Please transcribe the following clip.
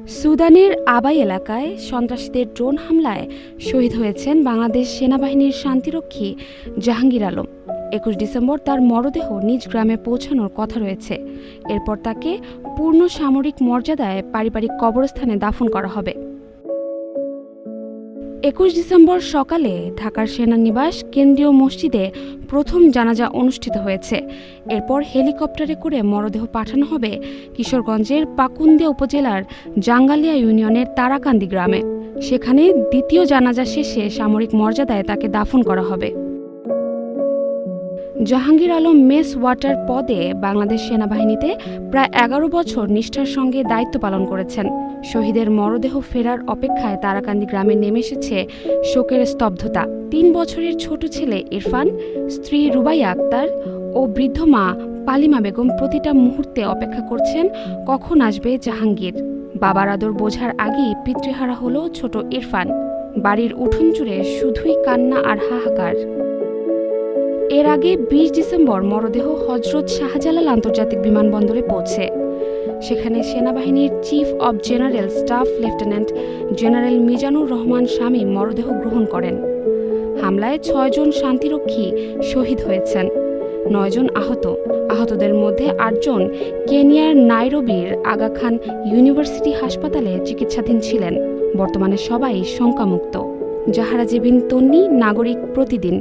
সুদানের আবাই এলাকায় সন্ত্রাসীদের ড্রোন হামলায় শহীদ হয়েছেন বাংলাদেশ সেনাবাহিনীর শান্তিরক্ষী জাহাঙ্গীর আলম। ২১ ডিসেম্বর তার মরদেহ নিজ গ্রামে পৌঁছানোর কথা রয়েছে। এরপর তাকে পূর্ণ সামরিক মর্যাদায় পারিবারিক কবরস্থানে দাফন করা হবে। ২১ ডিসেম্বর সকালে ঢাকার সেনানিবাস কেন্দ্রীয় মসজিদে প্রথম জানাজা অনুষ্ঠিত হয়েছে। এরপর হেলিকপ্টারে করে মরদেহ পাঠানো হবে কিশোরগঞ্জের পাকুন্দিয়া উপজেলার জাঙ্গালিয়া ইউনিয়নের তারাকান্দি গ্রামে। সেখানে দ্বিতীয় জানাজা শেষে সামরিক মর্যাদায় তাকে দাফন করা হবে। জাহাঙ্গীর আলম মেস ওয়াটার পদে বাংলাদেশ সেনাবাহিনীতে প্রায় ১১ বছর নিষ্ঠার সঙ্গে দায়িত্ব পালন করেছেন। শহীদের মরদেহ ফেরার অপেক্ষায় তারাকান্দি গ্রামে নেমে এসেছে শোকের স্তব্ধতা। ৩ বছরের ছোট ছেলে ইরফান, স্ত্রী রুবাইয়া আক্তার ও বৃদ্ধ মা পালিমা বেগম প্রতিটা মুহূর্তে অপেক্ষা করছেন কখন আসবে জাহাঙ্গীর। বাবার আদর বোঝার আগেই পিতৃহারা হলো ছোট ইরফান। বাড়ির উঠোন জুড়ে শুধুই কান্না আর হাহাকার। এর আগে ২০ ডিসেম্বর মরদেহ হজরত শাহজালাল আন্তর্জাতিক বিমানবন্দরে পৌঁছে। সেখানে সেনাবাহিনীর chief of general staff lieutenant general Mizanur Rahman Shamim মরদেহ গ্রহণ করেন। হামলায় ৬ জন শান্তিরক্ষী শহীদ হয়েছেন, ৯ জন আহত। আহতদের মধ্যে ৮ জন কেনিয়ার নাইরোবির আগা খান ইউনিভার্সিটি হাসপাতালে চিকিৎসাধীন ছিলেন। বর্তমানে সবাই শঙ্কামুক্ত। জাহারা জেবিন তন্নি, নাগরিক প্রতিদিন।